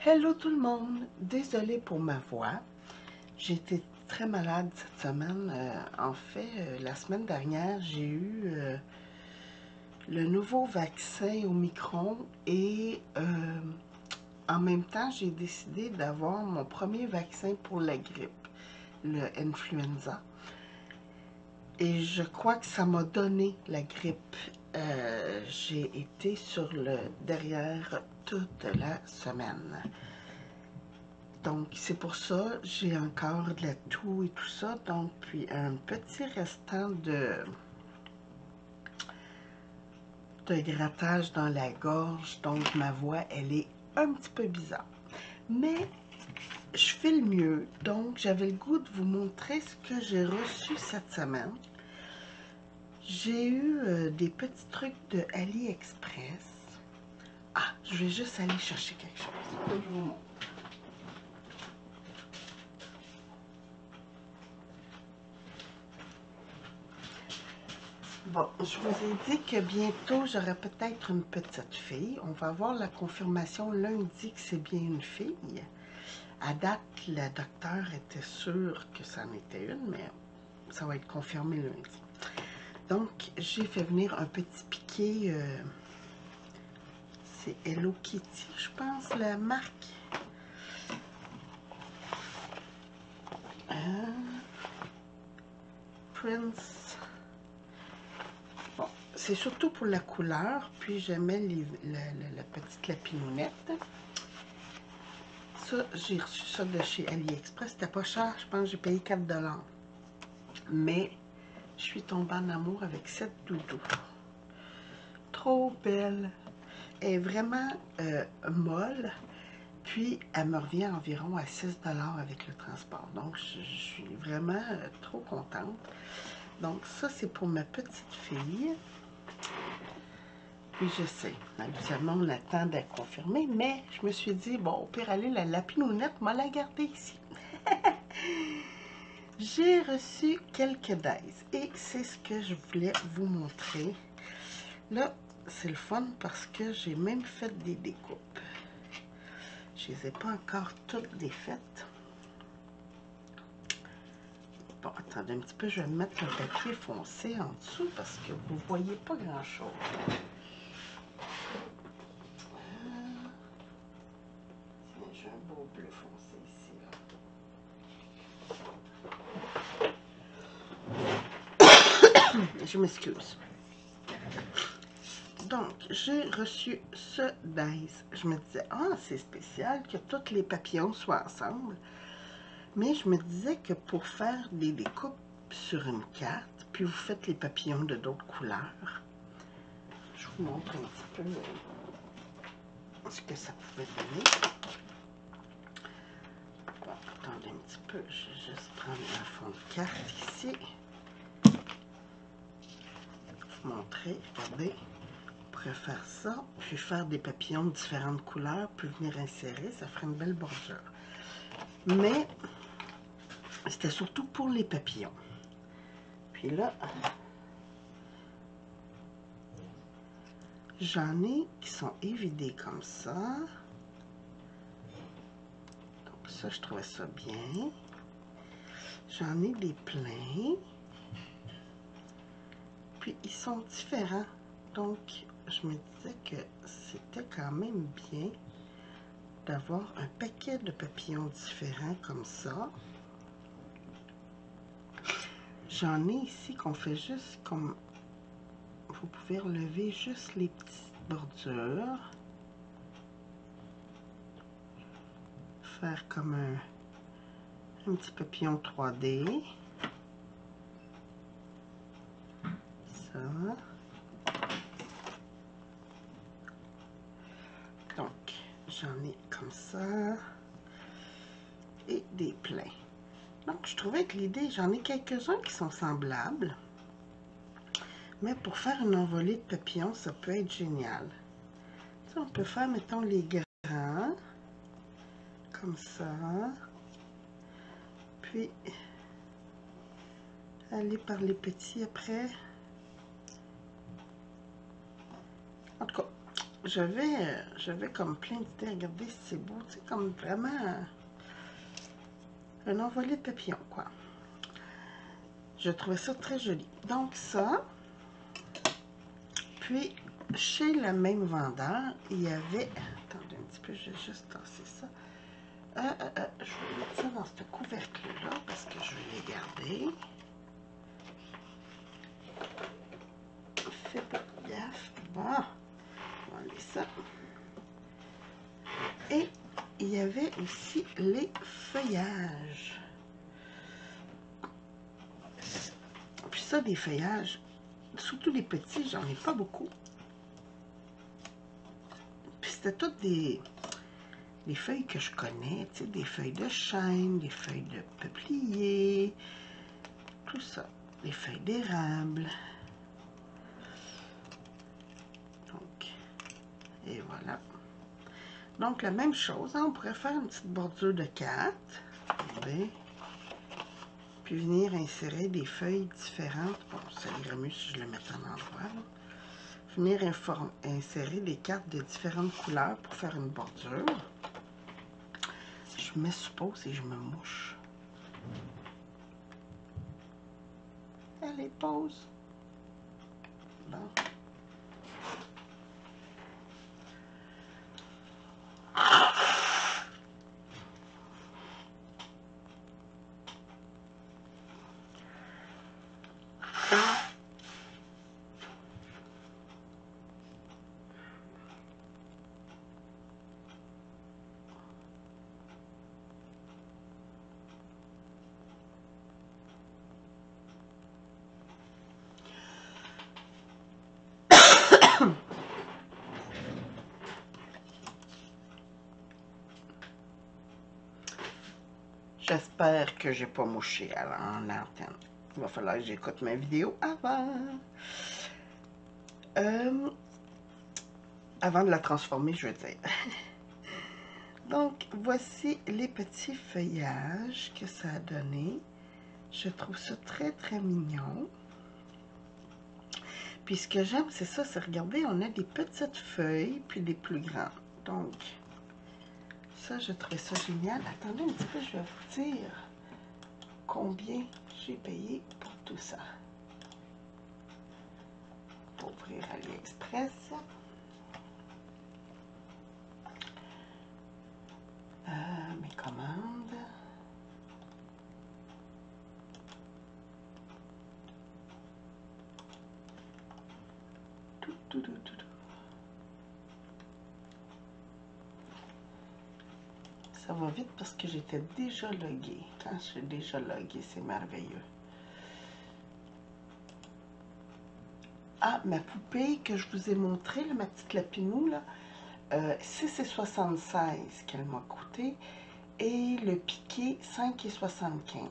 Hello tout le monde! Désolée pour ma voix. J'ai été très malade cette semaine. La semaine dernière, j'ai eu le nouveau vaccin Omicron et en même temps, j'ai décidé d'avoir mon premier vaccin pour la grippe, le influenza. Et je crois que ça m'a donné la grippe. J'ai été sur le derrière toute la semaine. Donc, c'est pour ça, j'ai encore de la toux et tout ça. Donc, puis un petit restant de grattage dans la gorge. Donc, ma voix, elle est un petit peu bizarre. Mais, je fais le mieux. Donc, j'avais le goût de vous montrer ce que j'ai reçu cette semaine. J'ai eu des petits trucs de AliExpress. Ah, je vais juste aller chercher quelque chose. Je vous montre. Bon, je vous ai dit que bientôt, j'aurai peut-être une petite fille. On va avoir la confirmation lundi que c'est bien une fille. À date, le docteur était sûr que ça en était une, mais ça va être confirmé lundi. Donc, j'ai fait venir un petit piqué. C'est Hello Kitty, je pense, la marque. Prince. Bon, c'est surtout pour la couleur, puis j'aimais la petite lapinounette. Ça, j'ai reçu ça de chez AliExpress. C'était pas cher, je pense que j'ai payé 4 $. Mais je suis tombée en amour avec cette doudou. Trop belle. Elle est vraiment molle. Puis, elle me revient environ à 6 $ avec le transport. Donc, je suis vraiment trop contente. Donc, ça, c'est pour ma petite fille. Puis, je sais, habituellement, on attend d'être confirmé, mais je me suis dit, bon, au pire, aller, la lapinounette, m'a la garder ici. J'ai reçu quelques dies et c'est ce que je voulais vous montrer. Là, c'est le fun parce que j'ai même fait des découpes. Je les ai pas encore toutes défaites. Bon, attendez un petit peu, je vais mettre le papier foncé en dessous parce que vous ne voyez pas grand-chose. Tiens, j'ai un beau bleu foncé ici. Là. Je m'excuse. Donc, j'ai reçu ce dice. Je me disais, ah, c'est spécial que tous les papillons soient ensemble. Mais je me disais que pour faire des découpes sur une carte, puis vous faites les papillons de d'autres couleurs, je vous montre un petit peu ce que ça pouvait donner. Bon, attendez un petit peu, je vais juste prendre un fond de carte ici. Vous montrer, regardez. On pourrait faire ça, puis faire des papillons de différentes couleurs, puis venir insérer, ça ferait une belle bordure. Mais c'était surtout pour les papillons. Puis là, j'en ai qui sont évidés comme ça. Donc ça, je trouvais ça bien. J'en ai des pleins. Puis ils sont différents. Donc, je me disais que c'était quand même bien d'avoir un paquet de papillons différents comme ça. J'en ai ici qu'on fait juste comme... Vous pouvez relever juste les petites bordures. Faire comme un petit papillon 3D. Ça. Donc, j'en ai comme ça. Et des pleins. Donc, je trouvais que l'idée, j'en ai quelques-uns qui sont semblables. Mais pour faire une envolée de papillons, ça peut être génial. Ça, on peut faire, mettons, les grands. Comme ça. Puis, aller par les petits après. En tout cas, j'avais comme plein d'idées. Regardez si c'est beau. C'est comme vraiment un envolé de papillons, quoi. Je trouvais ça très joli. Donc ça, puis chez le même vendeur, il y avait... Attendez un petit peu, je vais juste tasser ça. Je vais mettre ça dans ce couvercle-là parce que je vais les garder. Fais pas de gaffe. Bon, on va enlever ça. Et il y avait aussi les feuillages. Puis ça, des feuillages, surtout les petits, j'en ai pas beaucoup. Puis c'était toutes des feuilles que je connais, tu sais, des feuilles de chêne, des feuilles de peuplier, tout ça, des feuilles d'érable. Donc, et voilà. Donc, la même chose, hein, on pourrait faire une petite bordure de 4. Regardez. Puis venir insérer des feuilles différentes. Bon, ça irait mieux si je le mettais en endroit. Là. Venir insérer des cartes de différentes couleurs pour faire une bordure. Je me suppose et je me mouche. Allez, pause. Bon. J'espère que j'ai pas mouché en antenne. Il va falloir que j'écoute ma vidéo avant. Avant de la transformer, je veux dire. Donc, voici les petits feuillages que ça a donné. Je trouve ça très, très mignon. Puis ce que j'aime, c'est ça, c'est regarder, on a des petites feuilles, puis des plus grandes. Donc, ça, je trouvais ça génial. Attendez un petit peu, je vais vous dire combien j'ai payé pour tout ça. Pour ouvrir AliExpress. Mes commandes. Tout. Ça va vite parce que j'étais déjà loguée. Quand je suis déjà loguée, c'est merveilleux. Ah, ma poupée que je vous ai montrée, là, ma petite lapinou, là, 6,76 qu'elle m'a coûté. Et le piqué, 5,75.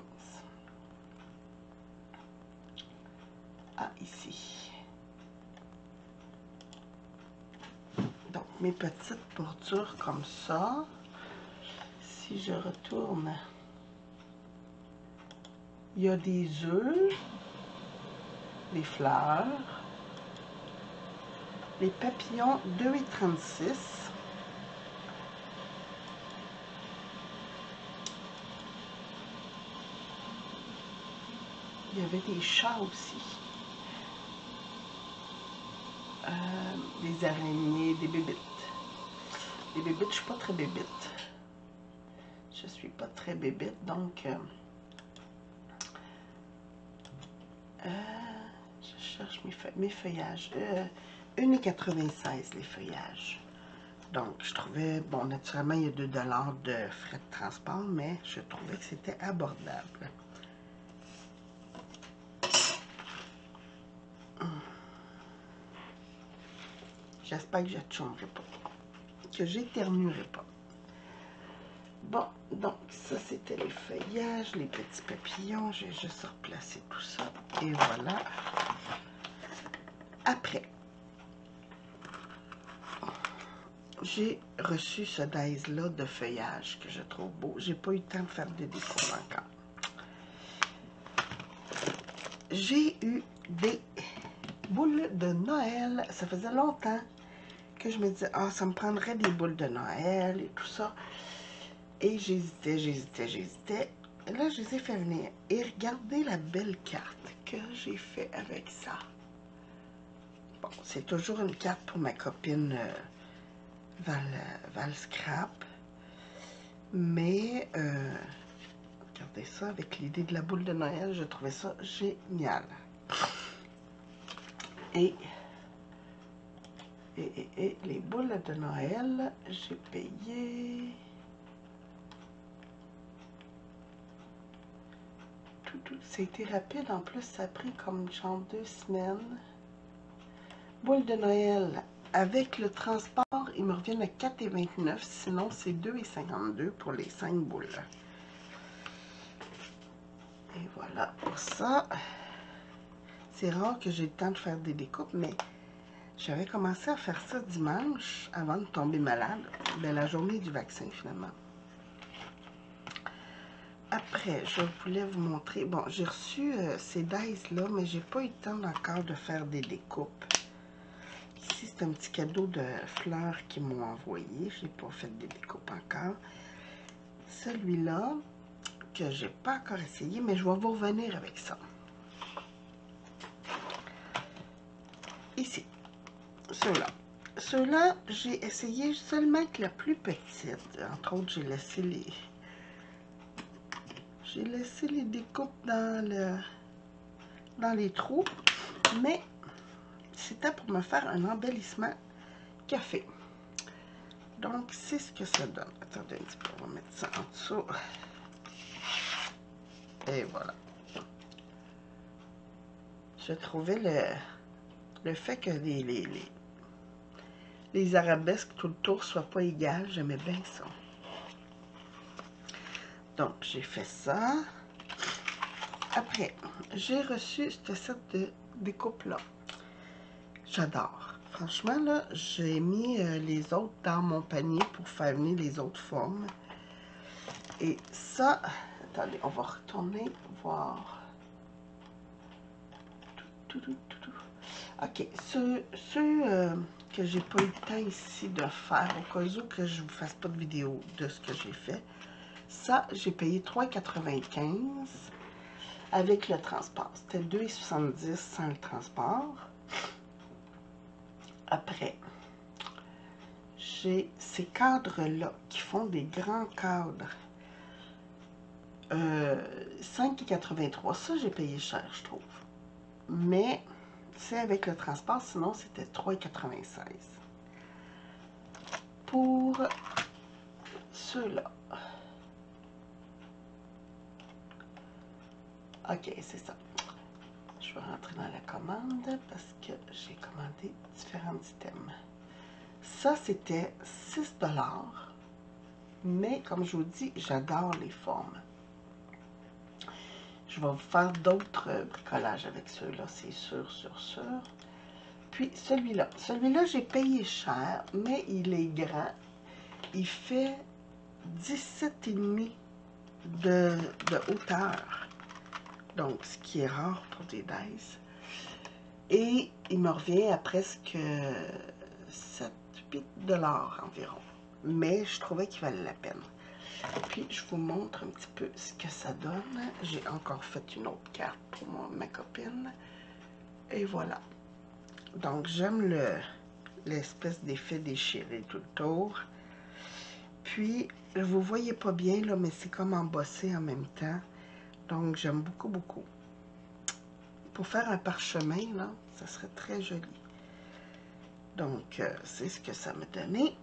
Ah, ici. Donc, mes petites bordures comme ça. Si je retourne, il y a des œufs, des fleurs, les papillons 2,36. Il y avait des chats aussi. Des araignées, des bébites. Les bébites, je suis pas très bébite. Je suis pas très bébite, donc je cherche mes feuillages. 1,96 les feuillages. Donc, je trouvais, bon, naturellement, il y a 2 $ de frais de transport, mais je trouvais que c'était abordable. J'espère que je ne chômerai pas, que j'éternuerai pas. Bon, donc, ça, c'était les feuillages, les petits papillons. J'ai juste replacé tout ça. Et voilà. Après, j'ai reçu ce dies-là de feuillage que je trouve beau. J'ai pas eu le temps de faire des décos encore. J'ai eu des boules de Noël. Ça faisait longtemps que je me disais, ah, ça me prendrait des boules de Noël et tout ça. Et j'hésitais. Et là, je les ai fait venir. Et regardez la belle carte que j'ai fait avec ça. Bon, c'est toujours une carte pour ma copine Val Scrap. Mais, regardez ça, avec l'idée de la boule de Noël, je trouvais ça génial. Et les boules de Noël, j'ai payé... C'était rapide, en plus, ça a pris comme genre 2 semaines. Boules de Noël, avec le transport, ils me reviennent à 4,29, sinon c'est 2,52 pour les 5 boules. Et voilà pour ça. C'est rare que j'ai le temps de faire des découpes, mais j'avais commencé à faire ça dimanche avant de tomber malade. Ben, la journée du vaccin, finalement. Après, je voulais vous montrer... Bon, j'ai reçu ces dies-là, mais j'ai pas eu le temps encore de faire des découpes. Ici, c'est un petit cadeau de fleurs qu'ils m'ont envoyé. Je n'ai pas fait des découpes encore. Celui-là, que j'ai pas encore essayé, mais je vais vous revenir avec ça. Ici, ceux-là. Ceux-là, j'ai essayé seulement avec la plus petite. Entre autres, j'ai laissé les découpes dans les trous, mais c'était pour me faire un embellissement café. Donc, c'est ce que ça donne. Attendez un petit peu, on va mettre ça en dessous. Et voilà. Je trouvais le fait que les arabesques tout le tour soient pas égales, j'aimais bien ça. Donc, j'ai fait ça. Après, j'ai reçu ce set de découpe-là. J'adore. Franchement, là, j'ai mis les autres dans mon panier pour faire venir les autres formes. Et ça, attendez, on va retourner voir. Ok, ceux que j'ai pas eu le temps ici de faire, au cas où que je vous fasse pas de vidéo de ce que j'ai fait. Ça, j'ai payé 3,95 avec le transport. C'était 2,70 sans le transport. Après, j'ai ces cadres-là qui font des grands cadres. 5,83. Ça, j'ai payé cher, je trouve. Mais c'est avec le transport, sinon c'était 3,96. Pour ceux-là. Ok, c'est ça. Je vais rentrer dans la commande parce que j'ai commandé différents items. Ça, c'était 6 $. Mais comme je vous dis, j'adore les formes. Je vais vous faire d'autres bricolages avec ceux-là, c'est sûr, sûr. Puis celui-là. Celui-là, j'ai payé cher, mais il est grand. Il fait 17,5 de hauteur. Donc, ce qui est rare pour des dice. Et il me revient à presque 7-8 $ environ. Mais je trouvais qu'il valait la peine. Puis, je vous montre un petit peu ce que ça donne. J'ai encore fait une autre carte pour ma copine. Et voilà. Donc, j'aime l'espèce d'effet déchiré tout le tour. Puis, vous voyez pas bien, là, mais c'est comme embossé en même temps. Donc, j'aime beaucoup, beaucoup. Pour faire un parchemin, là, ça serait très joli. Donc, c'est ce que ça m'a donné.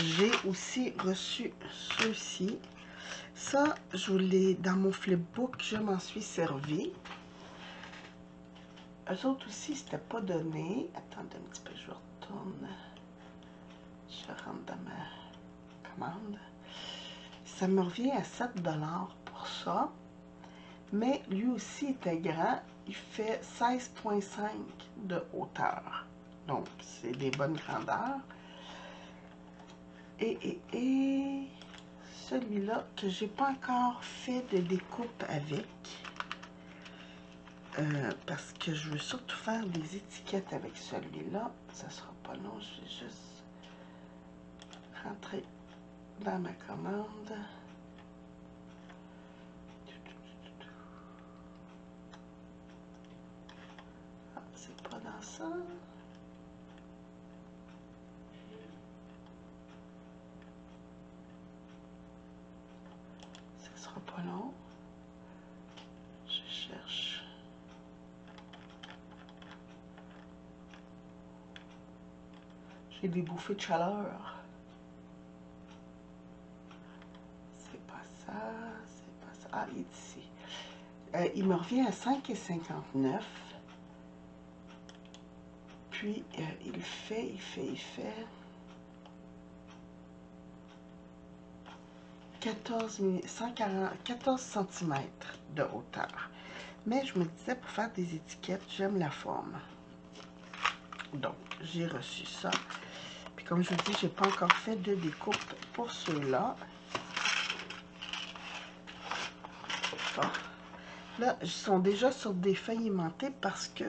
J'ai aussi reçu ceux-ci. Ça, je voulais, dans mon flipbook, je m'en suis servi. Eux autres aussi, c'était pas donné. Attendez un petit peu, je retourne. Je rentre dans ma commande. Ça me revient à 7 $ pour ça. Mais lui aussi était grand. Il fait 16,5 de hauteur. Donc, c'est des bonnes grandeurs. Et celui-là, que j'ai pas encore fait de découpe avec. Parce que je veux surtout faire des étiquettes avec celui-là. Ça sera pas long, je vais juste rentrer dans ma commande. Ah, c'est pas dans ça. Ça sera pas long. Je cherche. J'ai des bouffées de chaleur. C'est pas ça, c'est pas ça. Ah, il est ici. Il me revient à 5,59. Puis, il fait 14 cm de hauteur. Mais je me disais, pour faire des étiquettes, j'aime la forme. Donc, j'ai reçu ça. Puis, comme je vous dis, j'ai pas encore fait de découpe pour ceux-là. Bon. Là, ils sont déjà sur des feuilles aimantées parce que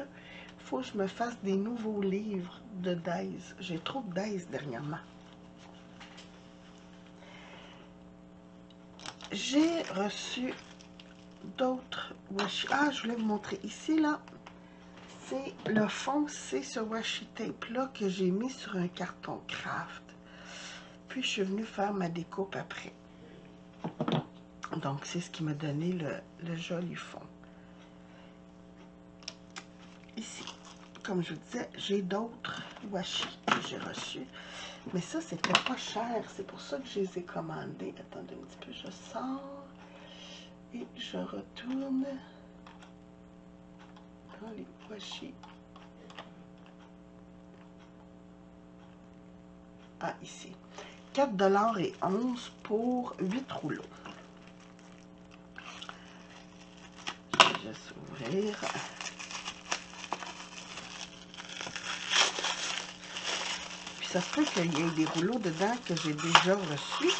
faut que je me fasse des nouveaux livres de Days. J'ai trop de Days dernièrement. J'ai reçu d'autres washi. Ah, je voulais vous montrer ici, là. C'est le fond, c'est ce washi tape là que j'ai mis sur un carton craft. Puis je suis venue faire ma découpe après. Donc c'est ce qui m'a donné le joli fond. Ici, comme je vous disais, j'ai d'autres washi que j'ai reçus. Mais ça, c'était pas cher. C'est pour ça que je les ai commandés. Attendez un petit peu, je sors et je retourne dans les washi. Ah, ici. 4,11 $ pour 8 rouleaux. Je vais juste ouvrir. Puis ça se peut qu'il y ait des rouleaux dedans que j'ai déjà reçus.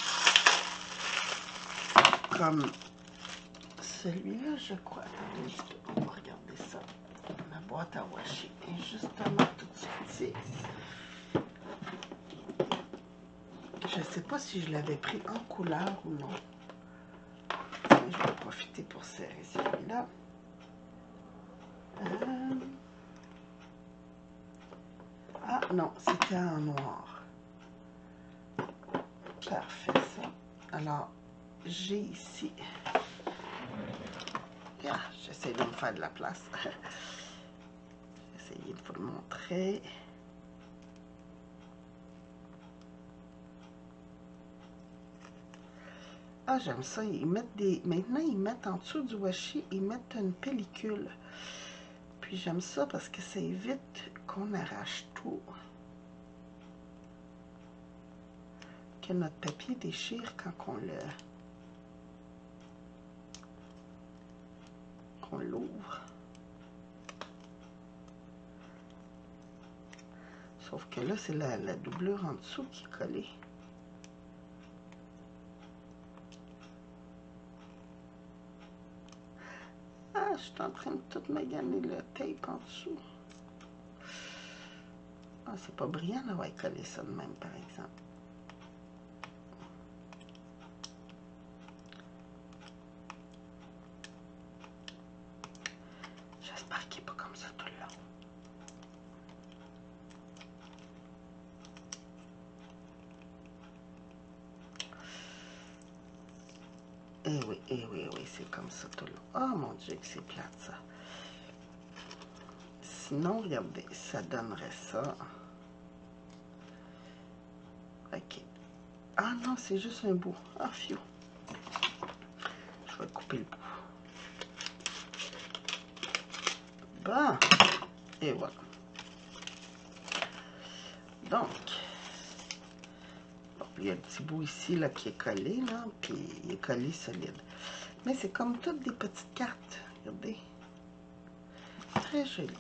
Comme celui-là, je crois. Attendez un petit peu, on va regarder ça. Ma boîte à washi est justement toute sortie. Je ne sais pas si je l'avais pris en couleur ou non. Je vais profiter pour serrer celui-là. Ah non, c'était en noir. Parfait, ça. Alors, j'ai ici... Ah, j'essaie de me faire de la place. J'essaie de vous le montrer. Ah, j'aime ça. Ils mettent des... Maintenant, ils mettent en dessous du washi, ils mettent une pellicule. Puis j'aime ça parce que ça évite qu'on arrache tout. Que notre papier déchire quand qu'on l'ouvre. Sauf que là, c'est la doublure en dessous qui est collée. Ah, je suis en train de tout maganer le tape en dessous. Ah, c'est pas brillant d'avoir collé ça de même, par exemple. J'espère qu'il n'est pas comme ça tout le long. Eh oui, c'est comme ça tout le long. Oh mon Dieu, que c'est plate ça. Sinon, regardez, ça donnerait ça. Ok. Ah non, c'est juste un bout. Ah, fiou. Je vais couper le bout. Bon. Et voilà. Donc, bon, il y a un petit bout ici là, qui est collé, là, puis il est collé solide. Mais c'est comme toutes des petites cartes. Regardez. Très joli.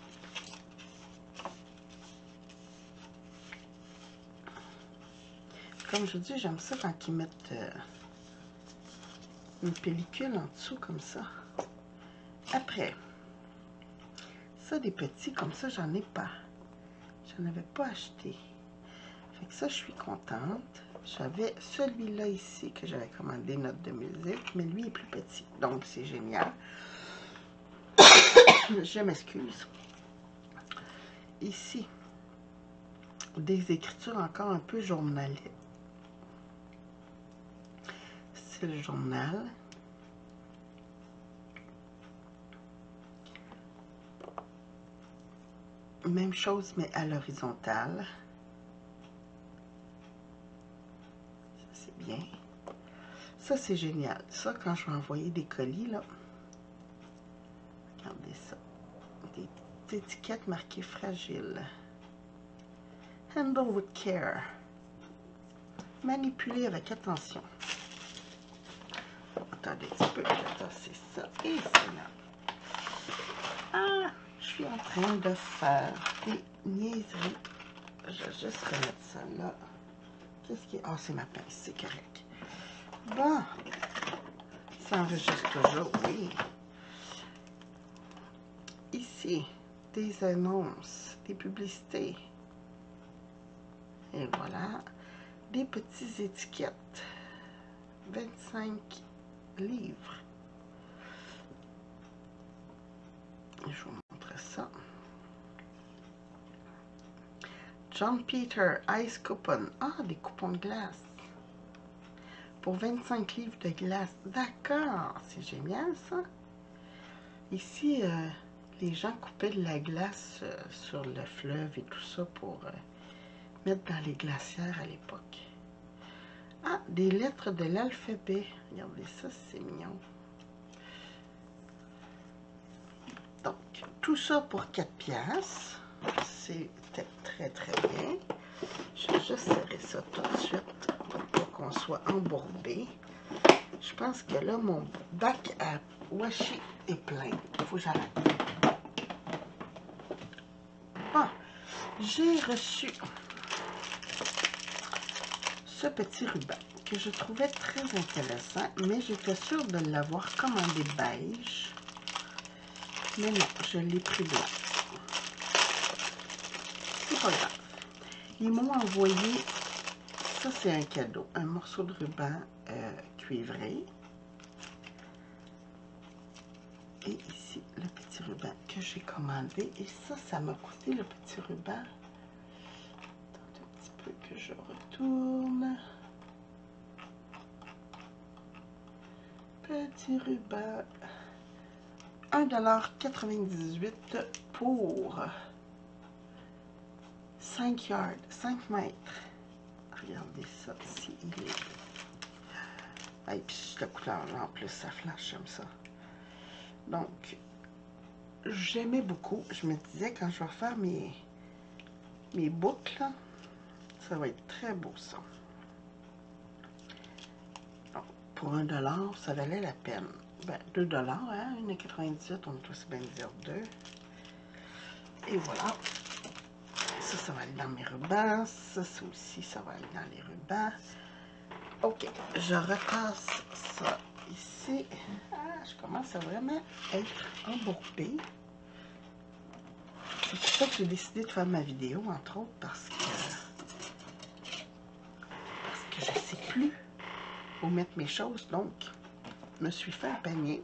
Comme je vous dis, j'aime ça quand ils mettent une pellicule en dessous comme ça. Après, ça des petits comme ça, j'en ai pas. Je n'avais pas acheté. Fait que ça, je suis contente. J'avais celui-là ici que j'avais commandé, note de musique, mais lui est plus petit. Donc, c'est génial. Je m'excuse. Ici, des écritures encore un peu journalières. C'est le journal. Même chose, mais à l'horizontale. Ça, c'est bien. Ça, c'est génial. Ça, quand je vais envoyer des colis, là, regardez ça. Des étiquettes marquées fragile. Handle with care. Manipuler avec attention. Attendez un petit peu, je vais tasser ça. Et c'est là. Ah, je suis en train de faire des niaiseries. Je vais juste remettre ça là. Qu'est-ce qui est... Ah, c'est ma pince, c'est correct. Bon. Ça enregistre toujours, oui. Ici, des annonces, des publicités. Et voilà. Des petites étiquettes. 25 livres. Je vous montre ça. John Peter Ice Coupon. Ah, des coupons de glace. Pour 25 livres de glace. D'accord, c'est génial ça. Ici, les gens coupaient de la glace sur le fleuve et tout ça pour mettre dans les glacières à l'époque. Ah, des lettres de l'alphabet. Regardez ça, c'est mignon. Donc, tout ça pour 4 piastres. C'était très, très bien. Je vais juste serrer ça tout de suite pour qu'on soit embourbé. Je pense que là, mon bac à washi est plein. Il faut que j'arrête. Bon, j'ai reçu ce petit ruban que je trouvais très intéressant, mais j'étais sûre de l'avoir commandé beige. Mais non, je l'ai pris blanc. C'est pas grave. Ils m'ont envoyé, ça c'est un cadeau, un morceau de ruban cuivré. Et ici, le petit ruban que j'ai commandé. Et ça m'a coûté le petit ruban. Attends un petit peu que je retourne. Petit ruban. 1,98 $, pour 5 yards, 5 mètres. Regardez ça, ici, il est... Et puis cette couleur-là, en plus, ça flash comme ça. Donc, j'aimais beaucoup. Je me disais, quand je vais faire mes boucles, ça va être très beau, ça. Donc, pour 1 $, ça valait la peine. Ben, 2 $, hein, 1,98 $, on peut aussi bien dire 2. Et voilà. Ça va aller dans mes rubans. Ça aussi, ça va aller dans les rubans. Ok, je repasse ça ici. Ah, je commence à vraiment être embourbée. C'est pour ça que j'ai décidé de faire ma vidéo, entre autres, parce que je ne sais plus où mettre mes choses. Donc, je me suis fait un panier.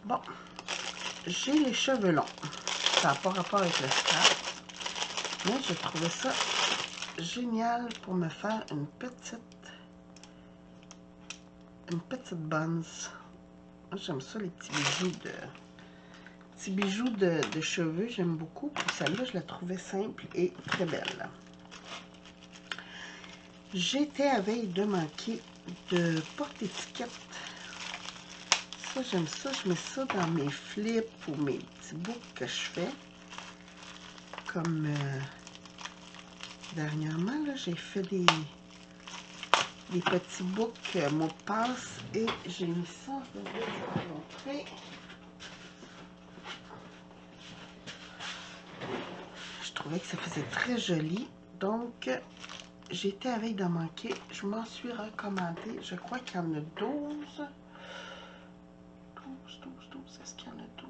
Bon, j'ai les cheveux longs. Ça n'a pas rapport avec le scrap. Mais je trouvais ça génial pour me faire une petite buns. J'aime ça, les petits bijoux de cheveux. J'aime beaucoup. Puis celle-là, je la trouvais simple et très belle. J'étais à veille de manquer de porte-étiquette. Ça, j'aime ça. Je mets ça dans mes flips ou mes petits boucles que je fais. Comme dernièrement, là, j'ai fait des petits boucles mots de passe et j'ai mis ça. Je vais vous montrer. Je trouvais que ça faisait très joli. Donc, j'étais à veille d'en manquer. Je m'en suis recommandé. Je crois qu'il y en a 12. 12. Est-ce qu'il y en a 12? 12.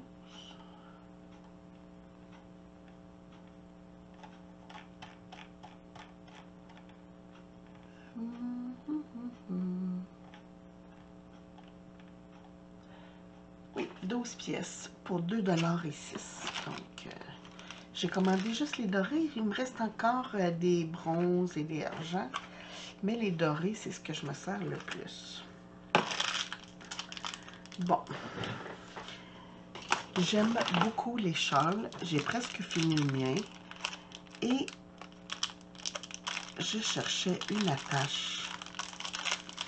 12 pièces pour 2,06 $. Donc, j'ai commandé juste les dorés. Il me reste encore des bronzes et des argents. Mais les dorés, c'est ce que je me sers le plus. Bon. J'aime beaucoup les châles. J'ai presque fini le mien. Et je cherchais une attache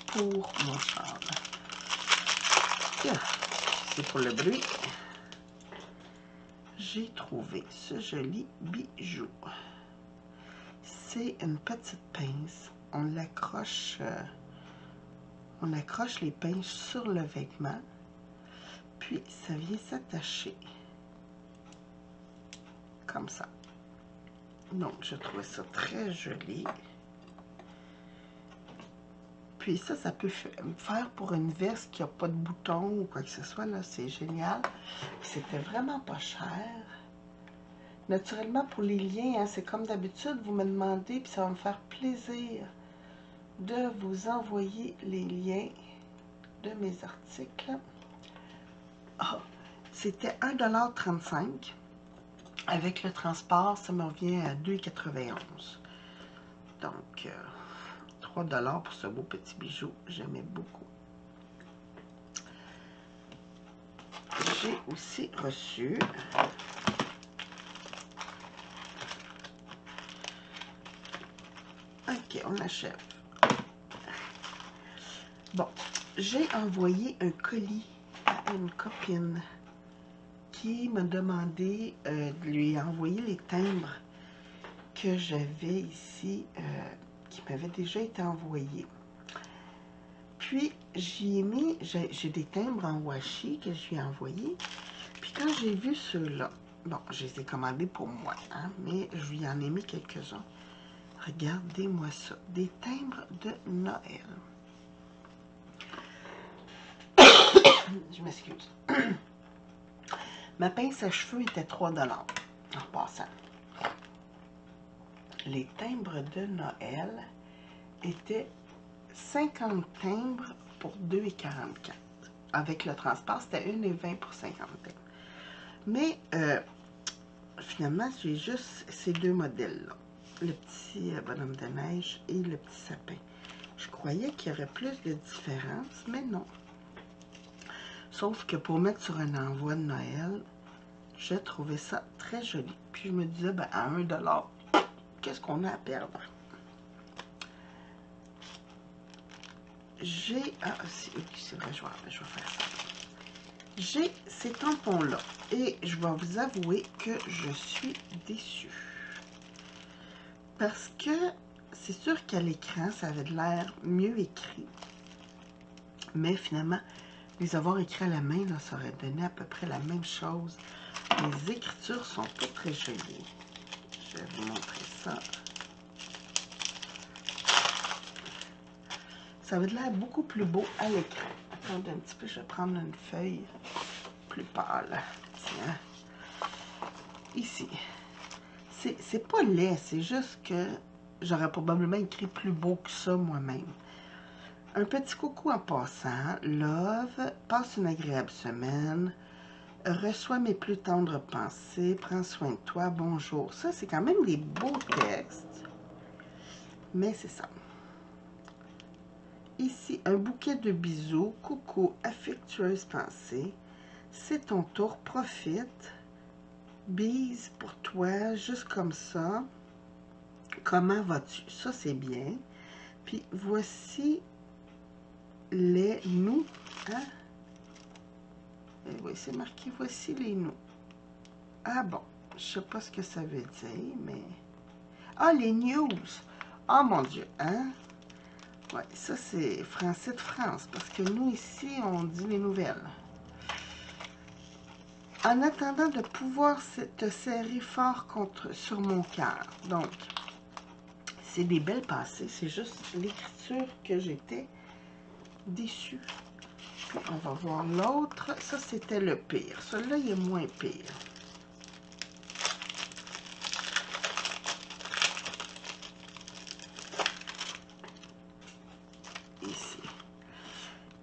pour mon châle. C'est pour le bruit. J'ai trouvé ce joli bijou. C'est une petite pince. On accroche les pinces sur le vêtement. Puis, ça vient s'attacher. Comme ça. Donc, je trouvais ça très joli. Puis ça peut faire pour une veste qui n'a pas de bouton ou quoi que ce soit. Là, c'est génial. C'était vraiment pas cher. Naturellement, pour les liens, hein, c'est comme d'habitude, vous me demandez, puis ça va me faire plaisir de vous envoyer les liens de mes articles. Ah, c'était 1,35 $. Avec le transport, ça me revient à 2,91 $. Donc, 3 $ pour ce beau petit bijou. J'aimais beaucoup. J'ai aussi reçu OK, on achève. Bon, j'ai envoyé un colis à une copine qui m'a demandé de lui envoyer les timbres que j'avais ici, qui m'avaient déjà été envoyés. Puis, j'y ai mis, j'ai des timbres en washi que je lui ai envoyés. Puis, quand j'ai vu ceux-là, bon, je les ai commandés pour moi, hein, mais je lui en ai mis quelques-uns. Regardez-moi ça, des timbres de Noël. Je m'excuse. Ma pince à cheveux était 3 $ en passant. Les timbres de Noël étaient 50 timbres pour 2,44 $. Avec le transport, c'était 1,20 $ pour 50 timbres. Mais finalement, j'ai juste ces deux modèles-là. Le petit bonhomme de neige et le petit sapin. Je croyais qu'il y aurait plus de différence, mais non. Sauf que pour mettre sur un envoi de Noël, j'ai trouvé ça très joli. Puis je me disais, ben, à 1 $, qu'est-ce qu'on a à perdre? J'ai... Ah, c'est vrai, je vais faire ça. J'ai ces tampons-là. Et je vais vous avouer que je suis déçue. Parce que c'est sûr qu'à l'écran, ça avait de l'air mieux écrit. Mais finalement, les avoir écrits à la main, là, ça aurait donné à peu près la même chose. Les écritures sont pas très jolies. Je vais vous montrer ça. Ça avait de l'air beaucoup plus beau à l'écran. Attendez un petit peu, je vais prendre une feuille plus pâle. Tiens. Ici. C'est pas laid, c'est juste que j'aurais probablement écrit plus beau que ça moi-même. Un petit coucou en passant. Love, passe une agréable semaine. Reçois mes plus tendres pensées. Prends soin de toi. Bonjour. Ça, c'est quand même des beaux textes. Mais c'est ça. Ici, un bouquet de bisous. Coucou, affectueuse pensée. C'est ton tour. Profite. Bise pour toi, juste comme ça. Comment vas-tu? Ça, c'est bien. Puis, voici les nous. Hein? Oui, c'est marqué, voici les nous. Ah bon, je sais pas ce que ça veut dire, mais... Ah, les news! Oh mon Dieu, hein? Ouais, ça, c'est français de France, parce que nous, ici, on dit les nouvelles. En attendant de pouvoir te serrer fort sur mon cœur. Donc, c'est des belles passées. C'est juste l'écriture que j'étais déçue. Puis, on va voir l'autre. Ça, c'était le pire. Celui-là, il est moins pire. Ici.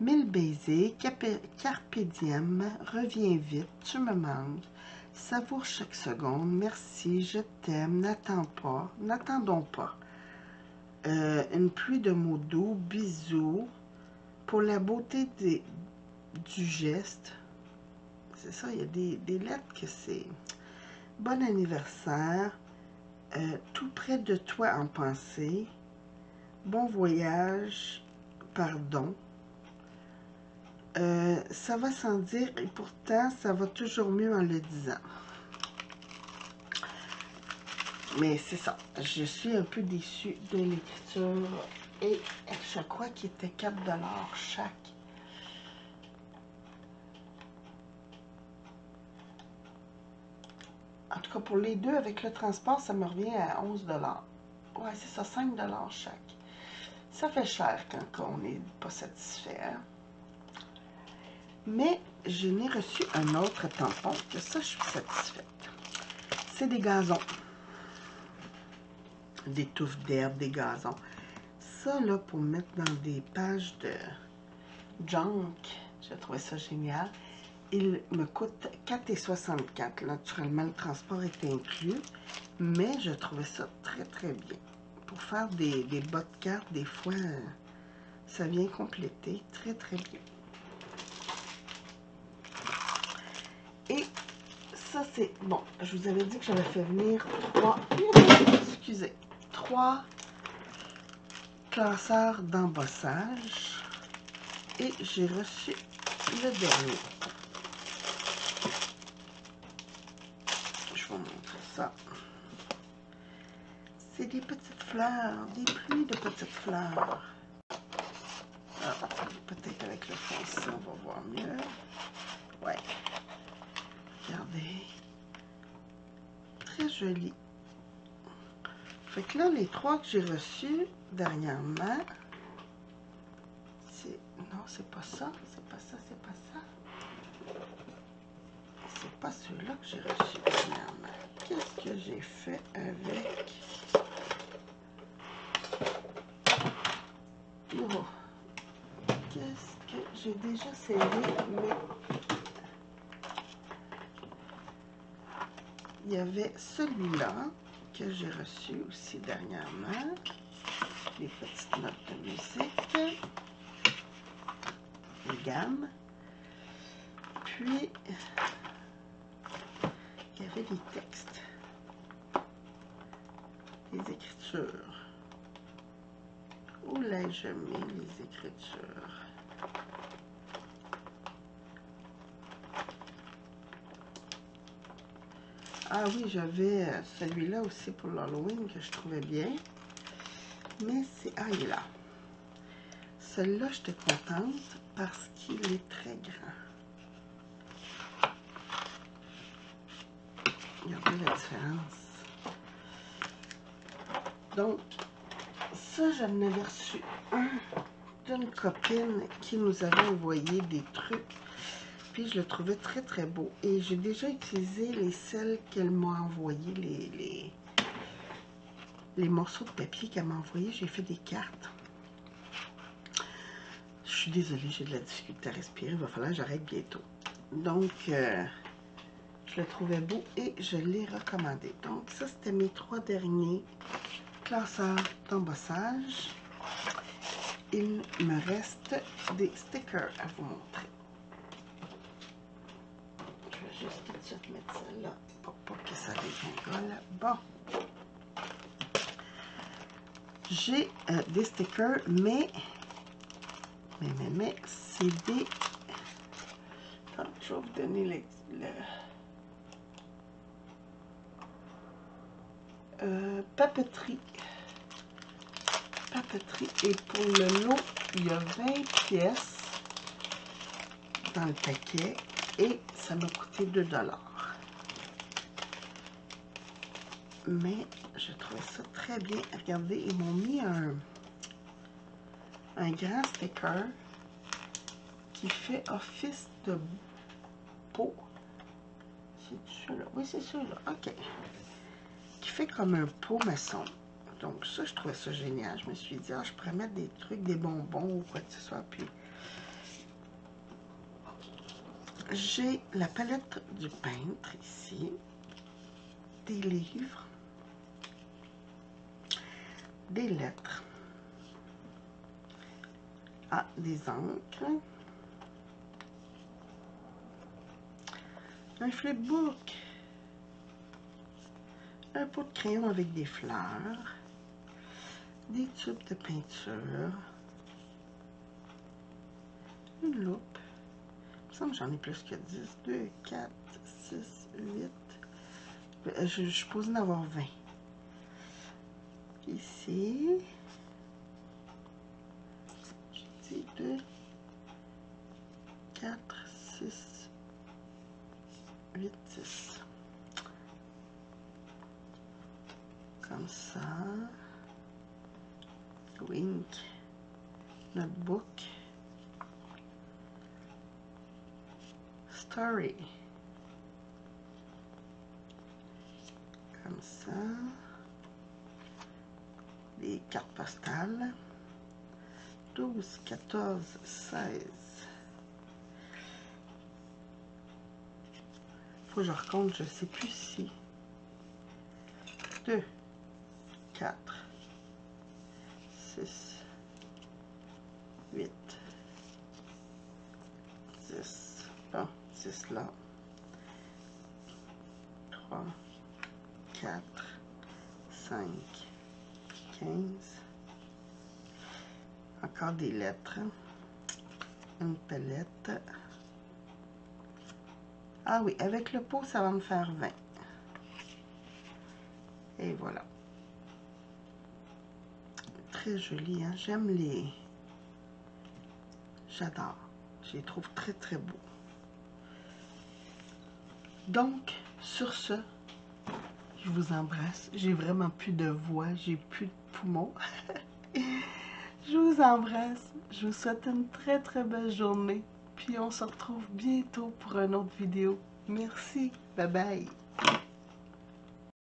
1000 baisers, carpe diem, reviens vite, tu me manques, savoure chaque seconde, merci, je t'aime, n'attendons pas. Une pluie de mots doux, bisous, pour la beauté du geste. C'est ça, il y a des lettres que c'est. Bon anniversaire, tout près de toi en pensée, bon voyage, pardon. Ça va sans dire et pourtant ça va toujours mieux en le disant. Mais c'est ça, je suis un peu déçue de l'écriture et je crois qu'il était 4 $ chaque. En tout cas pour les deux avec le transport ça me revient à 11 $. Ouais c'est ça, 5 $ chaque. Ça fait cher quand on n'est pas satisfait. Hein? Mais je n'ai reçu un autre tampon que ça je suis satisfaite. C'est des gazons. Des touffes d'herbe, des gazons. Ça, là, pour mettre dans des pages de junk, j'ai trouvé ça génial. Il me coûte 4,64 $. Naturellement, le transport est inclus, mais je trouvais ça très, très bien. Pour faire des bas de carte, des fois, ça vient compléter. Très, très bien. Et ça, c'est... Bon, je vous avais dit que j'avais fait venir 3 classeurs d'embossage et j'ai reçu le dernier. Je vous montre ça. C'est des petites fleurs, des pluies de petites fleurs. Ah, peut-être avec le foncé, on va voir mieux. Ouais. Regardez. Très joli. Fait que là, les 3 que j'ai reçus dernièrement, c'est... Non, c'est pas ça, c'est pas ça, c'est pas ça. C'est pas celui-là que j'ai reçu dernièrement. Qu'est-ce que j'ai fait avec... Oh. Qu'est-ce que j'ai déjà scellé, mais... Il y avait celui-là que j'ai reçu aussi dernièrement. Les petites notes de musique. Les gammes. Puis, il y avait des textes. Les écritures. Où l'ai-je mis les écritures? Ah oui, j'avais celui-là aussi pour l'Halloween que je trouvais bien. Mais c'est... Ah, il est là. Celui-là, j'étais contente parce qu'il est très grand. Regardez la différence. Donc, ça, j'en avais reçu un d'une copine qui nous avait envoyé des trucs. Puis, je le trouvais très, très beau. Et j'ai déjà utilisé les celles qu'elle m'a envoyées, les morceaux de papier qu'elle m'a envoyés. J'ai fait des cartes. Je suis désolée, j'ai de la difficulté à respirer. Il va falloir que j'arrête bientôt. Donc, je le trouvais beau et je l'ai recommandé. Donc, ça, c'était mes 3 derniers classeurs d'embossage. Il me reste des stickers à vous montrer. Je vais juste tout de suite mettre ça là pour pas que ça dégringole. Bon. J'ai des stickers, mais c'est des... Attends, je vais vous donner papeterie. Et pour le lot, il y a 20 pièces dans le paquet et ça m'a coûté 2 $. Mais je trouve ça très bien. Regardez, ils m'ont mis un grand sticker qui fait office de pot. C'est celui-là? Oui, c'est celui-là. OK. Qui fait comme un pot maçon. Donc ça, je trouvais ça génial. Je me suis dit, ah, je pourrais mettre des trucs, des bonbons ou quoi que ce soit. Puis J'ai la palette du peintre ici, des livres, des lettres, des encres, un flipbook, un pot de crayon avec des fleurs, des tubes de peinture, une loupe. Il me semble que j'en ai plus que 10, 2, 4, 6, 8. Je suis supposée en avoir 20. Ici, je dis 2, 4, 6, 8, 10. Comme ça. Wink. Notebook. Story. Comme ça. Des cartes postales. 12, 14, 16. Faut que je recompte, je sais plus si. 2, 4, 6, 8, 10. Bon, 6 là. 3, 4, 5, 15. Encore des lettres. Une palette. Ah oui, avec le pot, ça va me faire 20. Et voilà. Très joli, hein? J'aime les... J'adore. Je les trouve très, très beaux. Donc, sur ce, je vous embrasse. J'ai vraiment plus de voix, j'ai plus de poumons. Je vous embrasse. Je vous souhaite une très, très belle journée. Puis on se retrouve bientôt pour une autre vidéo. Merci. Bye bye.